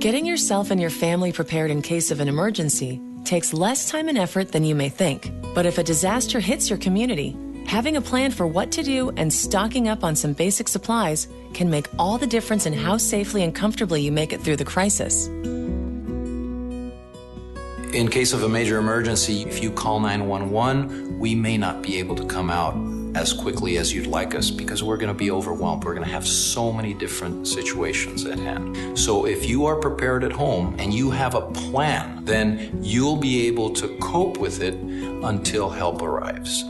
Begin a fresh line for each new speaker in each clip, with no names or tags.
Getting yourself and your family prepared in case of an emergency takes less time and effort than you may think. But if a disaster hits your community, having a plan for what to do and stocking up on some basic supplies can make all the difference in how safely and comfortably you make it through the crisis.
In case of a major emergency, if you call 911, we may not be able to come out as quickly as you'd like us because we're going to be overwhelmed. We're going to have so many different situations at hand. So if you are prepared at home and you have a plan, then you'll be able to cope with it until help arrives.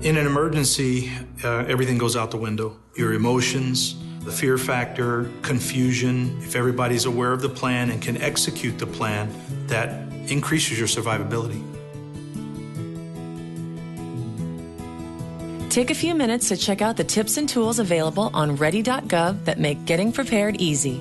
In an emergency, everything goes out the window. Your emotions, the fear factor, confusion. If everybody's aware of the plan and can execute the plan, that increases your survivability.
Take a few minutes to check out the tips and tools available on ready.gov that make getting prepared easy.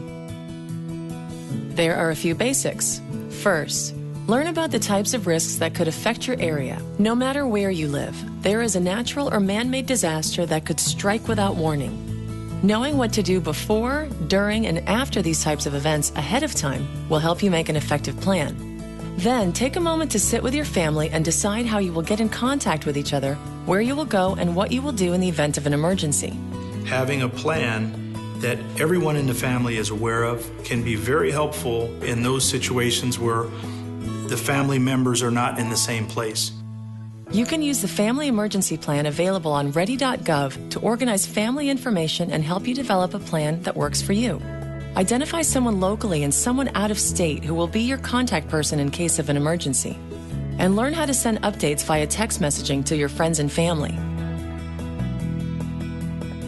There are a few basics. First, learn about the types of risks that could affect your area. No matter where you live, there is a natural or man-made disaster that could strike without warning. Knowing what to do before, during, and after these types of events ahead of time will help you make an effective plan. Then, take a moment to sit with your family and decide how you will get in contact with each other, where you will go, and what you will do in the event of an emergency.
Having a plan that everyone in the family is aware of can be very helpful in those situations where the family members are not in the same place.
You can use the Family Emergency Plan available on ready.gov to organize family information and help you develop a plan that works for you. Identify someone locally and someone out of state who will be your contact person in case of an emergency. And learn how to send updates via text messaging to your friends and family.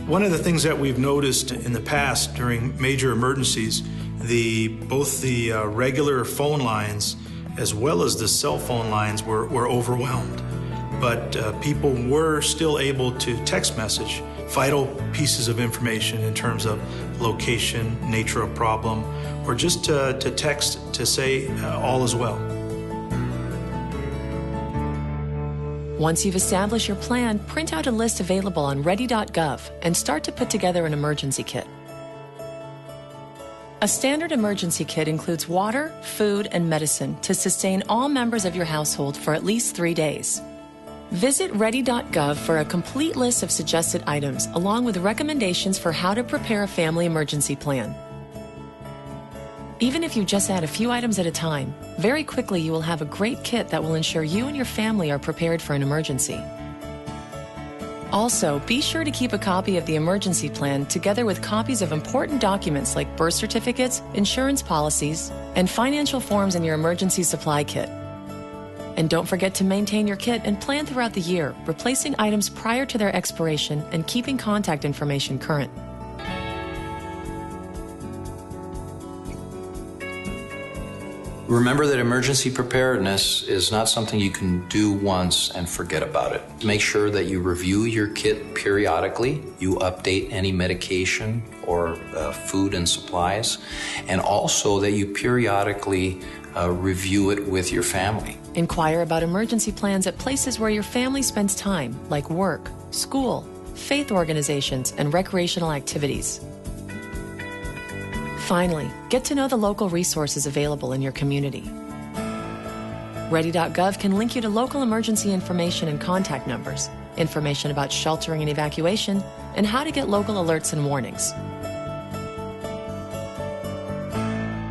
One of the things that we've noticed in the past during major emergencies, both the regular phone lines as well as the cell phone lines were overwhelmed. But people were still able to text message vital pieces of information in terms of location, nature of problem, or just to text to say all is well.
Once you've established your plan, print out a list available on ready.gov and start to put together an emergency kit. A standard emergency kit includes water, food, and medicine to sustain all members of your household for at least 3 days. Visit ready.gov for a complete list of suggested items, along with recommendations for how to prepare a family emergency plan. Even if you just add a few items at a time, very quickly you will have a great kit that will ensure you and your family are prepared for an emergency. Also, be sure to keep a copy of the emergency plan together with copies of important documents like birth certificates, insurance policies, and financial forms in your emergency supply kit. And don't forget to maintain your kit and plan throughout the year, replacing items prior to their expiration and keeping contact information current.
Remember that emergency preparedness is not something you can do once and forget about it. Make sure that you review your kit periodically, you update any medication or food and supplies, and also that you periodically review it with your family.
Inquire about emergency plans at places where your family spends time, like work, school, faith organizations, and recreational activities. Finally, get to know the local resources available in your community. Ready.gov can link you to local emergency information and contact numbers, information about sheltering and evacuation, and how to get local alerts and warnings.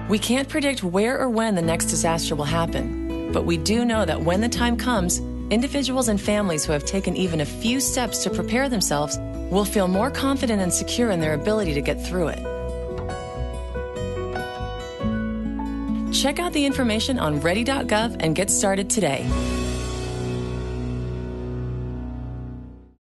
We can't predict where or when the next disaster will happen, but we do know that when the time comes, individuals and families who have taken even a few steps to prepare themselves will feel more confident and secure in their ability to get through it. Check out the information on ready.gov and get started today.